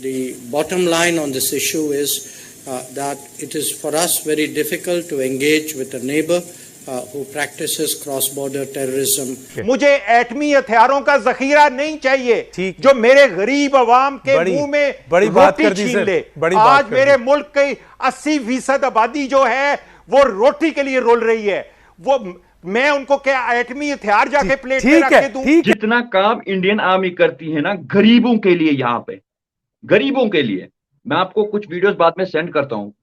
the bottom line on this issue is that it is for us very difficult to engage with a neighbor who practices cross-border terrorism. मुझे एटमी हथियारों का जखीरा नहीं चाहिए जो मेरे गरीब अवाम के मुंह में रोटी छीन ले। आज मेरे मुल्क की 80% आबादी जो है वो रोटी के लिए रोल रही है। वो मैं उनको क्या एटमी हथियार जाके प्लेट में रख के दूं? जितना काम इंडियन आर्मी करती है ना गरीबों के लिए, यहाँ पे गरीबों के लिए, मैं आपको कुछ वीडियोस बाद में सेंड करता हूँ।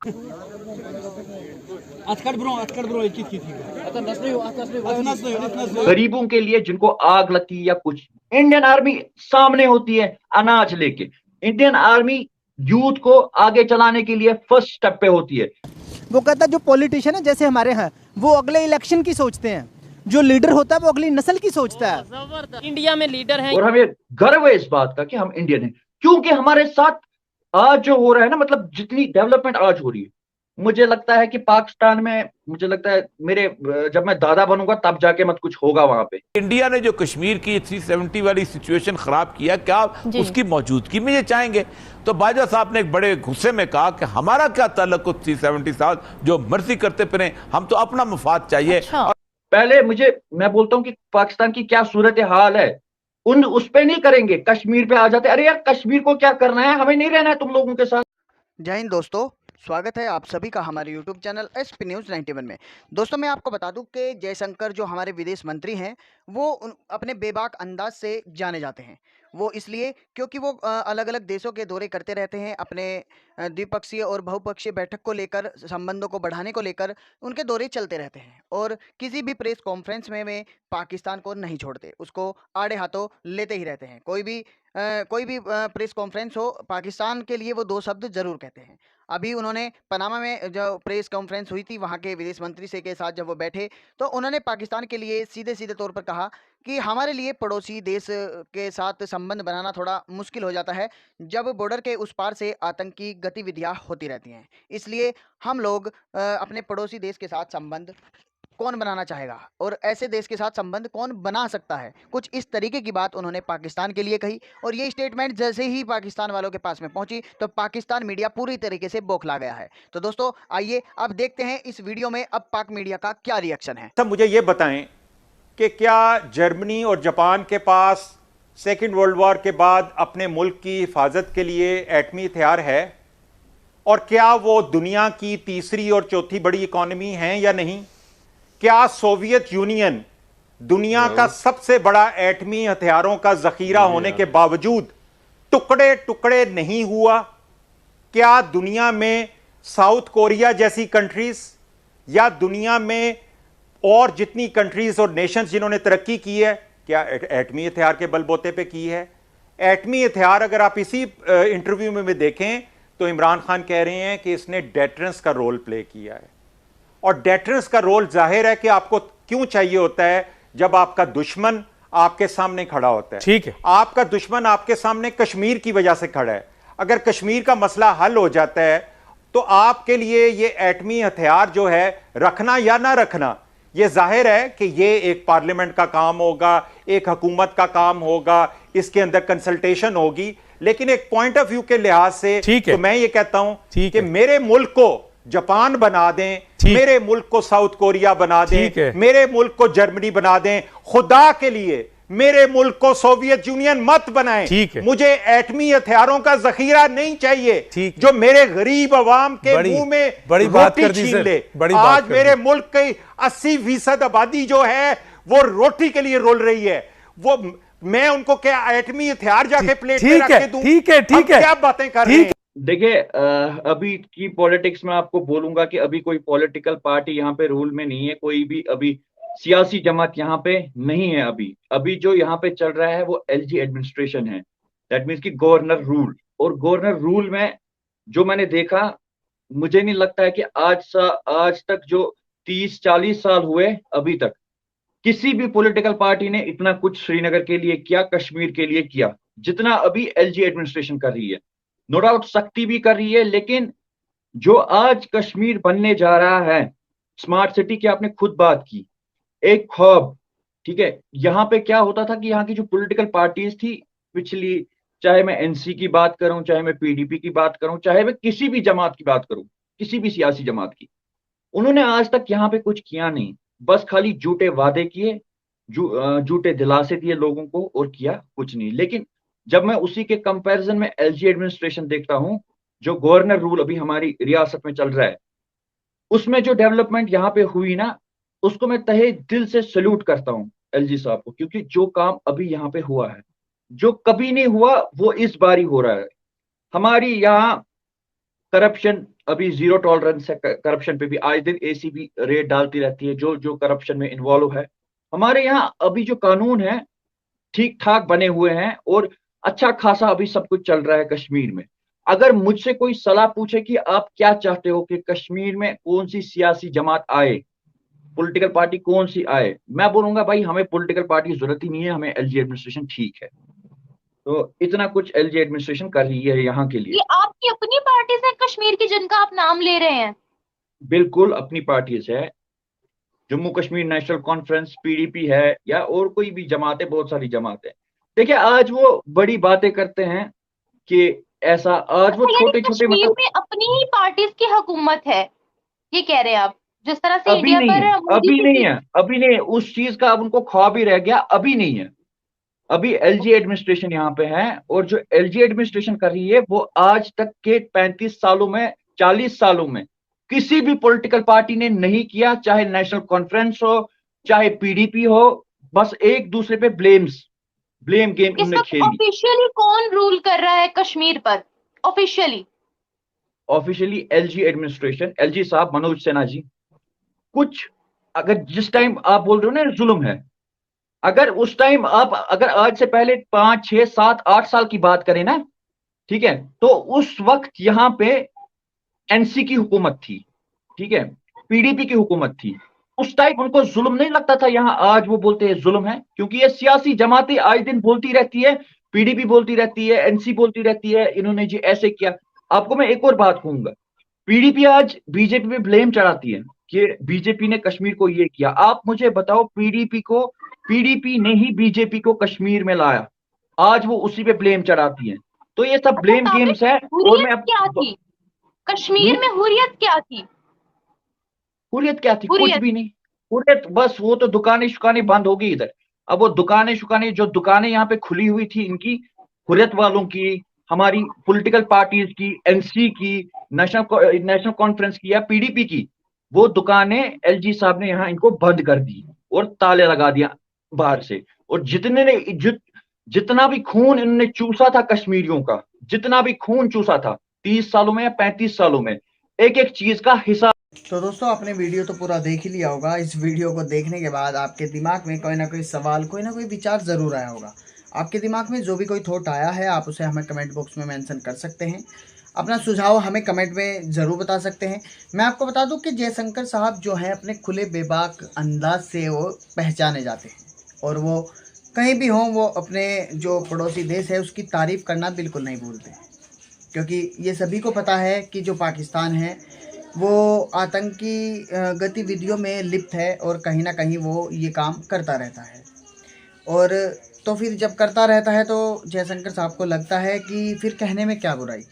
गरीबों के लिए जिनको आग लगती है या कुछ, इंडियन आर्मी सामने होती है अनाज लेके। इंडियन आर्मी यूथ को आगे चलाने के लिए फर्स्ट स्टेप पे होती है। वो कहता है जो पॉलिटिशियन है जैसे हमारे हैं वो अगले इलेक्शन की सोचते हैं, जो लीडर होता है वो अगली नस्ल की सोचता है। इंडिया में लीडर हैं और हमें गर्व है इस बात का कि हम इंडियन हैं, क्योंकि हमारे साथ आज जो हो रहा है ना, मतलब जितनी डेवलपमेंट आज हो रही है, मुझे लगता है कि पाकिस्तान में, मुझे लगता है मेरे जब मैं दादा बनूंगा तब जाके मत कुछ होगा वहां पे। इंडिया ने जो कश्मीर की 370 वाली सिचुएशन खराब किया, क्या उसकी मौजूदगी में ये चाहेंगे? तो बाजा साहब ने एक बड़े गुस्से में कहा कि हमारा क्या ताल्लुक 370 साल, जो मर्जी करते फिरें, हम तो अपना मफाद चाहिए। अच्छा। पहले मैं बोलता हूँ कि पाकिस्तान की क्या सूरत हाल है, उस पे नहीं करेंगे, कश्मीर पे आ जाते। अरे यार कश्मीर को क्या करना है, हमें नहीं रहना है तुम लोगों के साथ। जय हिंद दोस्तों, स्वागत है आप सभी का हमारे YouTube चैनल SP News 91 में। दोस्तों मैं आपको बता दूं कि जयशंकर जो हमारे विदेश मंत्री हैं वो अपने बेबाक अंदाज से जाने जाते हैं। वो इसलिए क्योंकि वो अलग अलग देशों के दौरे करते रहते हैं, अपने द्विपक्षीय और बहुपक्षीय बैठक को लेकर, संबंधों को बढ़ाने को लेकर उनके दौरे चलते रहते हैं। और किसी भी प्रेस कॉन्फ्रेंस में वे पाकिस्तान को नहीं छोड़ते, उसको आड़े हाथों लेते ही रहते हैं। कोई भी प्रेस कॉन्फ्रेंस हो, पाकिस्तान के लिए वो दो शब्द जरूर कहते हैं। अभी उन्होंने पनामा में जो प्रेस कॉन्फ्रेंस हुई थी, वहाँ के विदेश मंत्री से के साथ जब वो बैठे तो उन्होंने पाकिस्तान के लिए सीधे सीधे तौर पर कहा कि हमारे लिए पड़ोसी देश के साथ संबंध बनाना थोड़ा मुश्किल हो जाता है जब बॉर्डर के उस पार से आतंकी गतिविधियाँ होती रहती हैं। इसलिए हम लोग अपने पड़ोसी देश के साथ संबंध कौन बनाना चाहेगा और ऐसे देश के साथ संबंध कौन बना सकता है, कुछ इस तरीके की बात उन्होंने पाकिस्तान के लिए कही। और ये स्टेटमेंट जैसे ही पाकिस्तान वालों के पास में पहुंची तो पाकिस्तान मीडिया पूरी तरीके से बौखला गया है। तो दोस्तों आइए अब देखते हैं इस वीडियो में अब पाक मीडिया का क्या रिएक्शन है। सब मुझे ये बताएं कि क्या जर्मनी और जापान के पास सेकेंड वर्ल्ड वॉर के बाद अपने मुल्क की हिफाजत के लिए एटमी हथियार है, और क्या वो दुनिया की तीसरी और चौथी बड़ी इकॉनमी है या नहीं? क्या सोवियत यूनियन दुनिया का सबसे बड़ा एटमी हथियारों का जखीरा होने के बावजूद टुकड़े टुकड़े नहीं हुआ? क्या दुनिया में साउथ कोरिया जैसी कंट्रीज या दुनिया में और जितनी कंट्रीज और नेशंस जिन्होंने तरक्की की है, क्या एटमी हथियार के बलबूते पे की है? एटमी हथियार अगर आप इसी इंटरव्यू में देखें तो इमरान खान कह रहे हैं कि इसने डेटरेंस का रोल प्ले किया है। और डेटरेंस का रोल जाहिर है कि आपको क्यों चाहिए होता है जब आपका दुश्मन आपके सामने खड़ा होता है। ठीक है, आपका दुश्मन आपके सामने कश्मीर की वजह से खड़ा है। अगर कश्मीर का मसला हल हो जाता है तो आपके लिए ये एटमी हथियार जो है रखना या ना रखना, ये जाहिर है कि ये एक पार्लियामेंट का काम होगा, एक हुकूमत का काम होगा, इसके अंदर कंसल्टेशन होगी। लेकिन एक पॉइंट ऑफ व्यू के लिहाज से तो मैं ये कहता हूं कि मेरे मुल्क को जापान बना दें, मेरे मुल्क को साउथ कोरिया बना दें, मेरे मुल्क को जर्मनी बना दें, खुदा के लिए मेरे मुल्क को सोवियत यूनियन मत बनाएं। मुझे एटमी हथियारों का जखीरा नहीं चाहिए जो मेरे गरीब अवाम के मुंह में रोटी छीन ले। आज मेरे मुल्क की 80% आबादी जो है वो रोटी के लिए रोल रही है। वो मैं उनको क्या एटमी हथियार जाके प्लेट में रख के दूं? ठीक है, क्या बातें कर रहे हैं? देखिए अभी की पॉलिटिक्स में आपको बोलूंगा कि अभी कोई पॉलिटिकल पार्टी यहाँ पे रूल में नहीं है, कोई भी अभी सियासी जमात यहाँ पे नहीं है। अभी जो यहाँ पे चल रहा है वो LG एडमिनिस्ट्रेशन है, दैट मीन्स कि गवर्नर रूल। और गवर्नर रूल में जो मैंने देखा, मुझे नहीं लगता है कि आज तक जो 30-40 साल हुए अभी तक किसी भी पॉलिटिकल पार्टी ने इतना कुछ श्रीनगर के लिए किया, कश्मीर के लिए किया, जितना अभी LG एडमिनिस्ट्रेशन कर रही है। नो डाउट सख्ती भी कर रही है, लेकिन जो आज कश्मीर बनने जा रहा है, स्मार्ट सिटी की आपने खुद बात की, एक ख्वाब, ठीक है। यहाँ पे क्या होता था कि यहाँ की जो पॉलिटिकल पार्टीज थी पिछली चाहे मैं एनसी की बात करूं, चाहे मैं पीडीपी की बात करूं, चाहे मैं किसी भी जमात की बात करूं, किसी भी सियासी जमात की, उन्होंने आज तक यहाँ पे कुछ किया नहीं। बस खाली झूठे वादे किए, झूठे दिलासे दिए लोगों को, और किया कुछ नहीं। लेकिन जब मैं उसी के कंपैरिजन में एलजी एडमिनिस्ट्रेशन देखता हूं, जो गवर्नर रूल अभी हमारी रियासत में चल रहा है, उसमें जो डेवलपमेंट यहाँ पे हुई ना, उसको मैं तहे दिल से सल्यूट करता हूँ एलजी साहब को, क्योंकि जो काम अभी यहाँ पे हुआ है, जो कभी नहीं हुआ वो इस बार ही हो रहा है। हमारी यहाँ करप्शन अभी जीरो टॉलरेंस है, करप्शन पे भी आए दिन एसीबी रेड डालती रहती है जो जो करप्शन में इन्वॉल्व है। हमारे यहाँ अभी जो कानून है ठीक ठाक बने हुए हैं, और अच्छा खासा अभी सब कुछ चल रहा है कश्मीर में। अगर मुझसे कोई सलाह पूछे कि आप क्या चाहते हो कि कश्मीर में कौन सी सियासी जमात आए, पॉलिटिकल पार्टी कौन सी आए, मैं बोलूंगा भाई हमें पॉलिटिकल पार्टी की जरूरत ही नहीं है, हमें एलजी एडमिनिस्ट्रेशन ठीक है। तो इतना कुछ एलजी एडमिनिस्ट्रेशन कर रही है यहाँ के लिए। ये आपकी अपनी पार्टी से कश्मीर की जिनका आप नाम ले रहे हैं? बिल्कुल अपनी पार्टी से है, Jammu Kashmir national conference, PDP है, या और कोई भी जमात है, बहुत सारी जमात है। देखिए आज वो बड़ी बातें करते हैं कि ऐसा, आज वो छोटे छोटे कश्मीर में अपनी ही पार्टीज की हुकूमत है, ये कह रहे हैं आप? जिस तरह से अभी इंडिया नहीं पर है, मोदी अभी की नहीं है, अभी नहीं है, उस चीज का अब उनको ख्वाब ही रह गया, अभी नहीं है। अभी एलजी एडमिनिस्ट्रेशन यहाँ पे है, और जो एलजी एडमिनिस्ट्रेशन कर रही है वो आज तक के 35 सालों में, 40 सालों में किसी भी पॉलिटिकल पार्टी ने नहीं किया, चाहे नेशनल कॉन्फ्रेंस हो, चाहे पीडीपी हो। बस एक दूसरे पे ब्लेम गेम इस इन्होंने वक्त खेली। ऑफिशियली कौन रूल कर रहा है कश्मीर पर? ऑफिशियली एलजी एडमिनिस्ट्रेशन, एलजी साहब मनोज सिन्हा जी। कुछ अगर जिस टाइम आप बोल रहे हो ना जुल्म है, अगर उस टाइम आप अगर आज से पहले 5, 6, 7, 8 साल की बात करें ना, ठीक है, तो उस वक्त यहाँ पे एनसी की हुकूमत थी, ठीक है, पीडीपी की हुकूमत थी। उस टाइम उनको जुल्म नहीं लगता था यहाँ, आज वो बोलते हैं जुल्म है, क्योंकि ये सियासी जमातें आए दिन बोलती रहती है, पीडीपी बोलती रहती है, एनसी बोलती रहती है, इन्होंने जी ऐसे किया। आपको मैं एक और बात कहूंगा, पीडीपी आज बीजेपी पे ब्लेम चढ़ाती है कि बीजेपी ने कश्मीर को ये किया। आप मुझे बताओ, पीडीपी ने ही बीजेपी को कश्मीर में लाया, आज वो उसी पे ब्लेम चढ़ाती है। तो ये सब ब्लेम गेम्स है। और मैं क्या थी कश्मीर में? हुर्रियत क्या थी? हुर्रियत क्या थी? कुछ हुर्रियत भी नहीं। हुर्रियत बस वो तो दुकानें शुकानें बंद हो गई इधर। अब वो दुकानें शुकानें, जो दुकानें यहाँ पे खुली हुई थी इनकी, हुर्रियत वालों की, हमारी पॉलिटिकल पार्टीज की, एनसी की, नेशनल कॉन्फ्रेंस की, या पीडीपी की, वो दुकानें एलजी साहब ने यहाँ इनको बंद कर दी और ताले लगा दिया बाहर से। और जितना भी खून इन्होंने चूसा था कश्मीरियों का, जितना भी खून चूसा था 30 सालों में या 35 सालों में, एक एक चीज का हिसाब। तो दोस्तों आपने वीडियो तो पूरा देख ही लिया होगा। इस वीडियो को देखने के बाद आपके दिमाग में कोई ना कोई सवाल, कोई ना कोई विचार ज़रूर आया होगा। आपके दिमाग में जो भी कोई थॉट आया है, आप उसे हमें कमेंट बॉक्स में मेंशन कर सकते हैं। अपना सुझाव हमें कमेंट में ज़रूर बता सकते हैं। मैं आपको बता दूं कि जयशंकर साहब जो हैं, अपने खुले बेबाक अंदाज से वो पहचाने जाते हैं, और वो कहीं भी हों, वो अपने जो पड़ोसी देश है उसकी तारीफ़ करना बिल्कुल नहीं भूलते, क्योंकि ये सभी को पता है कि जो पाकिस्तान है वो आतंकी गतिविधियों में लिप्त है, और कहीं ना कहीं वो ये काम करता रहता है। और तो फिर जब करता रहता है तो जयशंकर साहब को लगता है कि फिर कहने में क्या बुराई।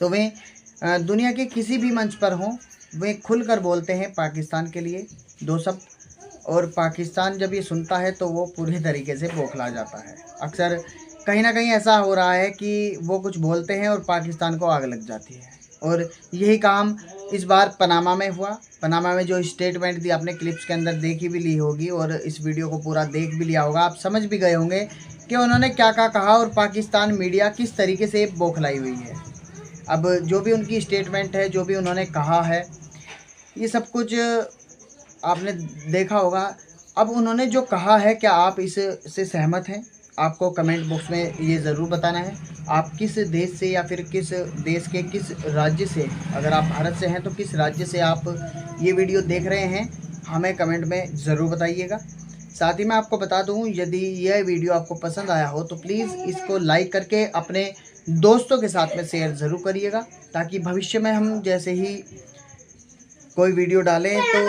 तो वे दुनिया के किसी भी मंच पर हों, वे खुलकर बोलते हैं पाकिस्तान के लिए दो शब्द, और पाकिस्तान जब ये सुनता है तो वो पूरे तरीके से बौखला जाता है। अक्सर कहीं ना कहीं ऐसा हो रहा है कि वो कुछ बोलते हैं और पाकिस्तान को आग लग जाती है, और यही काम इस बार पनामा में हुआ। पनामा में जो स्टेटमेंट दी, आपने क्लिप्स के अंदर देखी भी ली होगी, और इस वीडियो को पूरा देख भी लिया होगा। आप समझ भी गए होंगे कि उन्होंने क्या क्या कहा, और पाकिस्तान मीडिया किस तरीके से बौखलाई हुई है। अब जो भी उनकी स्टेटमेंट है, जो भी उन्होंने कहा है, ये सब कुछ आपने देखा होगा। अब उन्होंने जो कहा है, क्या आप इससे सहमत हैं? आपको कमेंट बॉक्स में ये ज़रूर बताना है। आप किस देश से, या फिर किस देश के किस राज्य से, अगर आप भारत से हैं तो किस राज्य से आप ये वीडियो देख रहे हैं, हमें कमेंट में ज़रूर बताइएगा। साथ ही मैं आपको बता दूं, यदि यह वीडियो आपको पसंद आया हो तो प्लीज़ इसको लाइक करके अपने दोस्तों के साथ में शेयर ज़रूर करिएगा, ताकि भविष्य में हम जैसे ही कोई वीडियो डालें तो